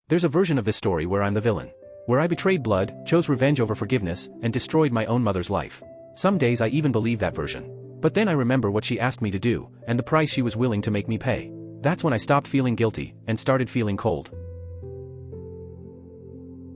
There's a version of this story where I'm the villain. Where I betrayed blood, chose revenge over forgiveness, and destroyed my own mother's life. Some days I even believe that version. But then I remember what she asked me to do, and the price she was willing to make me pay. That's when I stopped feeling guilty, and started feeling cold.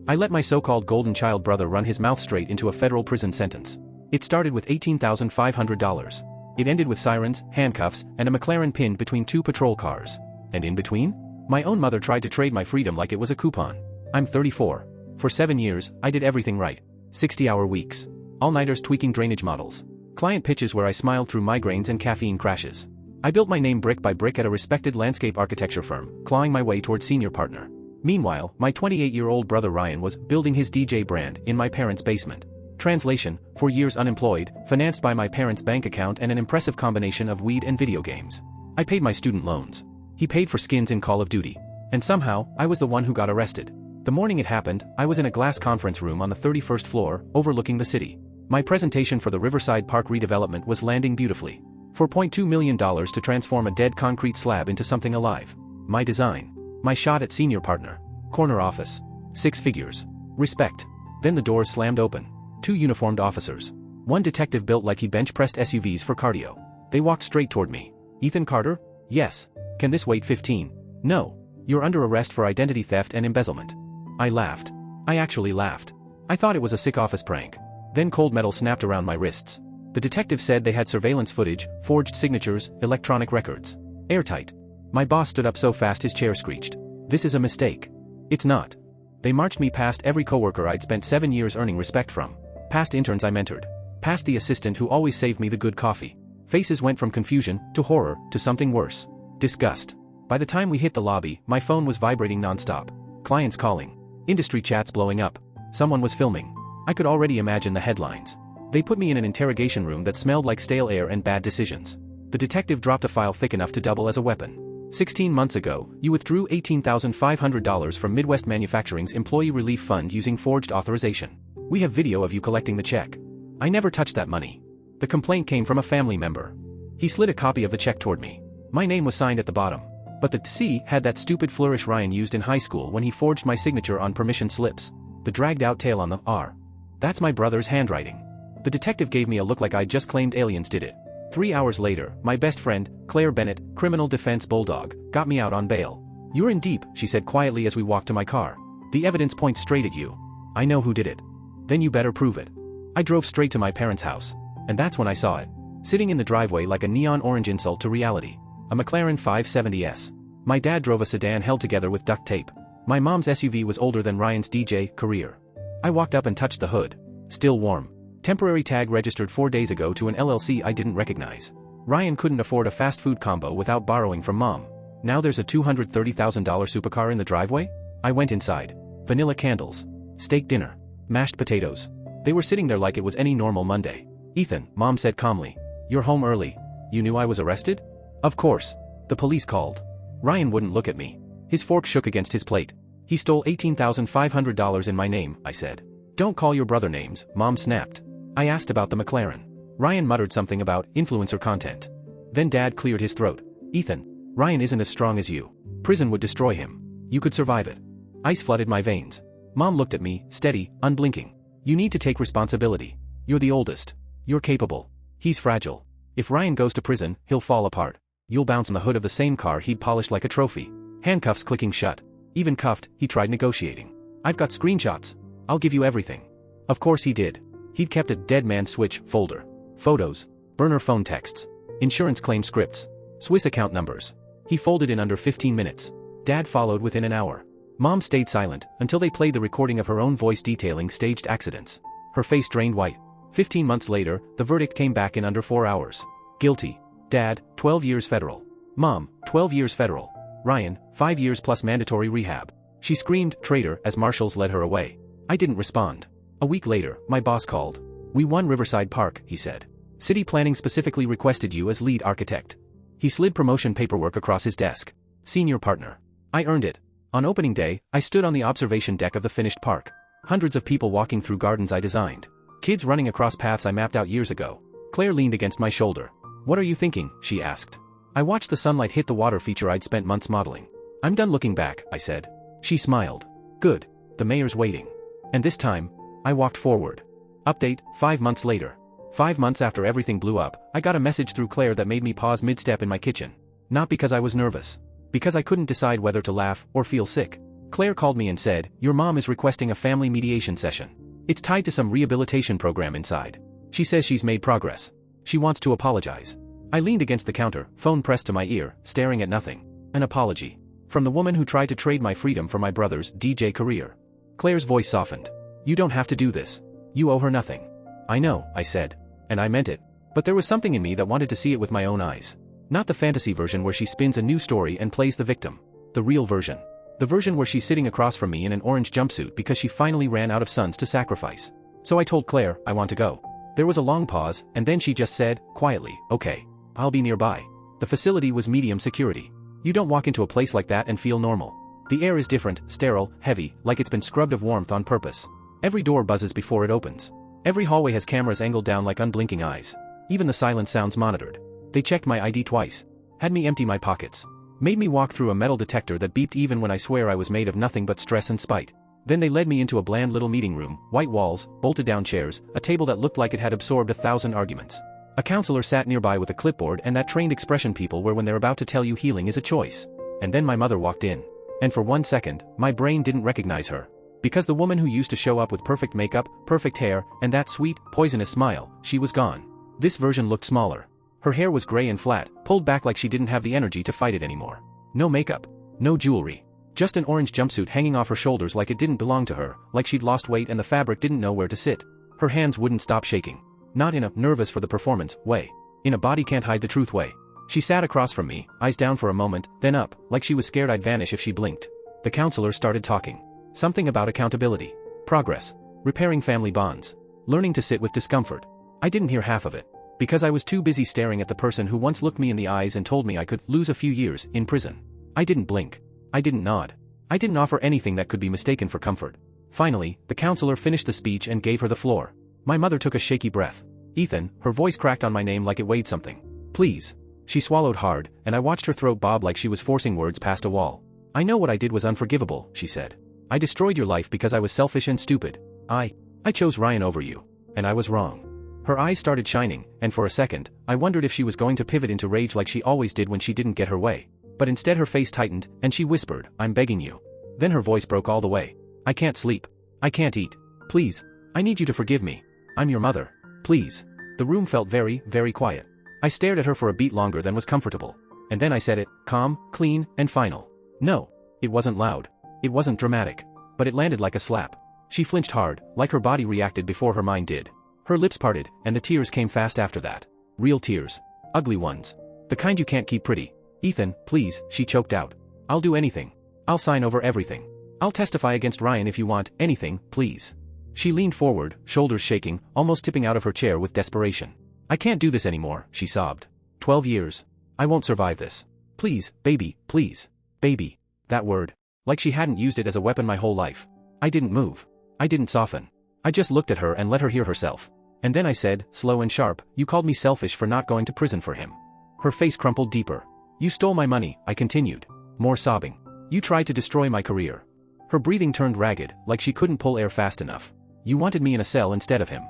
I let my so-called golden child brother run his mouth straight into a federal prison sentence. It started with $18,500. It ended with sirens, handcuffs, and a McLaren pinned between 2 patrol cars. And in between? My own mother tried to trade my freedom like it was a coupon. I'm 34. For 7 years, I did everything right. 60-hour weeks. All-nighters tweaking drainage models. Client pitches where I smiled through migraines and caffeine crashes. I built my name brick by brick at a respected landscape architecture firm, clawing my way toward senior partner. Meanwhile, my 28-year-old brother Ryan was building his DJ brand in my parents' basement. Translation: 4 years unemployed, financed by my parents' bank account and an impressive combination of weed and video games. I paid my student loans. He paid for skins in Call of Duty. And somehow, I was the one who got arrested. The morning it happened, I was in a glass conference room on the 31st floor, overlooking the city. My presentation for the Riverside Park redevelopment was landing beautifully. $4.2 million to transform a dead concrete slab into something alive. My design. My shot at senior partner. Corner office. 6 figures. Respect. Then the doors slammed open. 2 uniformed officers. One detective built like he bench-pressed SUVs for cardio. They walked straight toward me. Ethan Carter? Yes. Can this wait 15? No. You're under arrest for identity theft and embezzlement. I laughed. I actually laughed. I thought it was a sick office prank. Then cold metal snapped around my wrists. The detective said they had surveillance footage, forged signatures, electronic records. Airtight. My boss stood up so fast his chair screeched. This is a mistake. It's not. They marched me past every coworker I'd spent 7 years earning respect from. Past interns I mentored. Past the assistant who always saved me the good coffee. Faces went from confusion, to horror, to something worse. Disgust. By the time we hit the lobby, my phone was vibrating nonstop. Clients calling. Industry chats blowing up. Someone was filming. I could already imagine the headlines. They put me in an interrogation room that smelled like stale air and bad decisions. The detective dropped a file thick enough to double as a weapon. 16 months ago, you withdrew $18,500 from Midwest Manufacturing's Employee Relief Fund using forged authorization. We have video of you collecting the check. I never touched that money. The complaint came from a family member. He slid a copy of the check toward me. My name was signed at the bottom. But the C had that stupid flourish Ryan used in high school when he forged my signature on permission slips. The dragged-out tail on the R. That's my brother's handwriting. The detective gave me a look like I'd just claimed aliens did it. 3 hours later, my best friend, Claire Bennett, criminal defense bulldog, got me out on bail. You're in deep, she said quietly as we walked to my car. The evidence points straight at you. I know who did it. Then you better prove it. I drove straight to my parents' house. And that's when I saw it. Sitting in the driveway like a neon orange insult to reality. A McLaren 570S. My dad drove a sedan held together with duct tape. My mom's SUV was older than Ryan's DJ career. I walked up and touched the hood. Still warm. Temporary tag registered 4 days ago to an LLC I didn't recognize. Ryan couldn't afford a fast food combo without borrowing from mom. Now there's a $230,000 supercar in the driveway? I went inside. Vanilla candles. Steak dinner. Mashed potatoes. They were sitting there like it was any normal Monday. Ethan, mom said calmly. You're home early. You knew I was arrested? Of course. The police called. Ryan wouldn't look at me. His fork shook against his plate. He stole $18,500 in my name, I said. Don't call your brother names, mom snapped. I asked about the McLaren. Ryan muttered something about influencer content. Then dad cleared his throat. Ethan, Ryan isn't as strong as you. Prison would destroy him. You could survive it. Ice flooded my veins. Mom looked at me, steady, unblinking. You need to take responsibility. You're the oldest. You're capable. He's fragile. If Ryan goes to prison, he'll fall apart. You'll bounce on the hood of the same car he'd polished like a trophy. Handcuffs clicking shut. Even cuffed, he tried negotiating. I've got screenshots. I'll give you everything. Of course he did. He'd kept a dead man switch folder. Photos. Burner phone texts. Insurance claim scripts. Swiss account numbers. He folded in under 15 minutes. Dad followed within an hour. Mom stayed silent until they played the recording of her own voice detailing staged accidents. Her face drained white. 15 months later, the verdict came back in under 4 hours. Guilty. Dad, 12 years federal. Mom, 12 years federal. Ryan, 5 years plus mandatory rehab. She screamed, traitor, as marshals led her away. I didn't respond. A week later, my boss called. We won Riverside Park, he said. City planning specifically requested you as lead architect. He slid promotion paperwork across his desk. Senior partner. I earned it. On opening day, I stood on the observation deck of the finished park. Hundreds of people walking through gardens I designed. Kids running across paths I mapped out years ago. Claire leaned against my shoulder. What are you thinking? She asked. I watched the sunlight hit the water feature I'd spent months modeling. I'm done looking back, I said. She smiled. Good. The mayor's waiting. And this time, I walked forward. Update, 5 months later. 5 months after everything blew up, I got a message through Claire that made me pause mid-step in my kitchen. Not because I was nervous. Because I couldn't decide whether to laugh or feel sick. Claire called me and said, "Your mom is requesting a family mediation session. It's tied to some rehabilitation program inside. She says she's made progress. She wants to apologize." I leaned against the counter, phone pressed to my ear, staring at nothing. An apology. From the woman who tried to trade my freedom for my brother's DJ career. Claire's voice softened. "You don't have to do this. You owe her nothing." "I know," I said. And I meant it. But there was something in me that wanted to see it with my own eyes. Not the fantasy version where she spins a new story and plays the victim. The real version. The version where she's sitting across from me in an orange jumpsuit because she finally ran out of sons to sacrifice. So I told Claire, "I want to go." There was a long pause, and then she just said, quietly, "Okay. I'll be nearby." The facility was medium security. You don't walk into a place like that and feel normal. The air is different, sterile, heavy, like it's been scrubbed of warmth on purpose. Every door buzzes before it opens. Every hallway has cameras angled down like unblinking eyes. Even the silent sounds monitored. They checked my ID twice. Had me empty my pockets. Made me walk through a metal detector that beeped even when I swear I was made of nothing but stress and spite. Then they led me into a bland little meeting room, white walls, bolted down chairs, a table that looked like it had absorbed 1,000 arguments. A counselor sat nearby with a clipboard and that trained expression people wear when they're about to tell you healing is a choice. And then my mother walked in. And for 1 second, my brain didn't recognize her. Because the woman who used to show up with perfect makeup, perfect hair, and that sweet, poisonous smile, she was gone. This version looked smaller. Her hair was gray and flat, pulled back like she didn't have the energy to fight it anymore. No makeup. No jewelry. Just an orange jumpsuit hanging off her shoulders like it didn't belong to her, like she'd lost weight and the fabric didn't know where to sit. Her hands wouldn't stop shaking. Not in a nervous for the performance way. In a body can't hide the truth way. She sat across from me, eyes down for a moment, then up, like she was scared I'd vanish if she blinked. The counselor started talking. Something about accountability. Progress. Repairing family bonds. Learning to sit with discomfort. I didn't hear half of it. Because I was too busy staring at the person who once looked me in the eyes and told me I could lose a few years in prison. I didn't blink. I didn't nod. I didn't offer anything that could be mistaken for comfort. Finally, the counselor finished the speech and gave her the floor. My mother took a shaky breath. "Ethan," her voice cracked on my name like it weighed something. "Please." She swallowed hard, and I watched her throat bob like she was forcing words past a wall. "I know what I did was unforgivable," she said. "I destroyed your life because I was selfish and stupid. I chose Ryan over you. And I was wrong." Her eyes started shining, and for a second, I wondered if she was going to pivot into rage like she always did when she didn't get her way. But instead her face tightened, and she whispered, "I'm begging you." Then her voice broke all the way. "I can't sleep. I can't eat. Please. I need you to forgive me. I'm your mother. Please." The room felt very, very quiet. I stared at her for a beat longer than was comfortable. And then I said it, calm, clean, and final. No. It wasn't loud. It wasn't dramatic. But it landed like a slap. She flinched hard, like her body reacted before her mind did. Her lips parted, and the tears came fast after that. Real tears. Ugly ones. The kind you can't keep pretty. "Ethan, please," she choked out. "I'll do anything. I'll sign over everything. I'll testify against Ryan if you want, anything, please." She leaned forward, shoulders shaking, almost tipping out of her chair with desperation. "I can't do this anymore," she sobbed. 12 years. I won't survive this. Please, baby, please. Baby. That word. Like she hadn't used it as a weapon my whole life. I didn't move. I didn't soften. I just looked at her and let her hear herself. And then I said, slow and sharp, "You called me selfish for not going to prison for him." Her face crumpled deeper. "You stole my money," I continued. More sobbing. "You tried to destroy my career." Her breathing turned ragged, like she couldn't pull air fast enough. "You wanted me in a cell instead of him."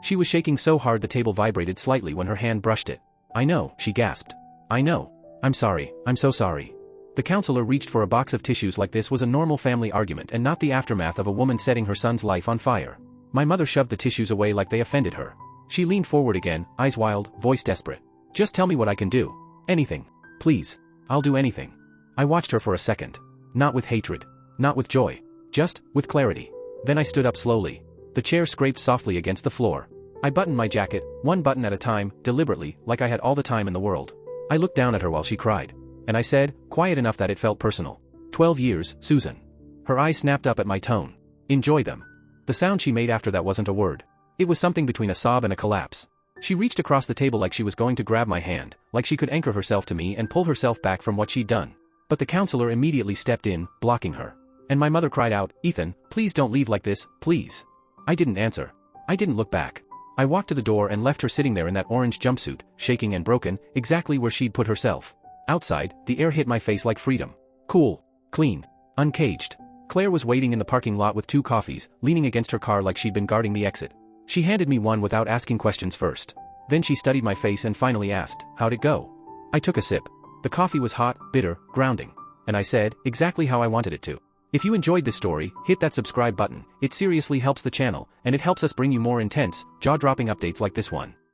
She was shaking so hard the table vibrated slightly when her hand brushed it. "I know," she gasped. "I know. I'm sorry. I'm so sorry." The counselor reached for a box of tissues like this was a normal family argument and not the aftermath of a woman setting her son's life on fire. My mother shoved the tissues away like they offended her. She leaned forward again, eyes wild, voice desperate. "Just tell me what I can do. Anything. Please. I'll do anything." I watched her for a second. Not with hatred. Not with joy. Just with clarity. Then I stood up slowly. The chair scraped softly against the floor. I buttoned my jacket, one button at a time, deliberately, like I had all the time in the world. I looked down at her while she cried. And I said, quiet enough that it felt personal. 12 years, Susan. Her eyes snapped up at my tone. Enjoy them. The sound she made after that wasn't a word. It was something between a sob and a collapse. She reached across the table like she was going to grab my hand, like she could anchor herself to me and pull herself back from what she'd done. But the counselor immediately stepped in, blocking her. And my mother cried out, "Ethan, please don't leave like this, please." I didn't answer. I didn't look back. I walked to the door and left her sitting there in that orange jumpsuit, shaking and broken, exactly where she'd put herself. Outside, the air hit my face like freedom. Cool. Clean. Uncaged. Claire was waiting in the parking lot with 2 coffees, leaning against her car like she'd been guarding the exit. She handed me one without asking questions first. Then she studied my face and finally asked, "How'd it go?" I took a sip. The coffee was hot, bitter, grounding. And I said, exactly how I wanted it to. If you enjoyed this story, hit that subscribe button. It seriously helps the channel, and it helps us bring you more intense, jaw-dropping updates like this one.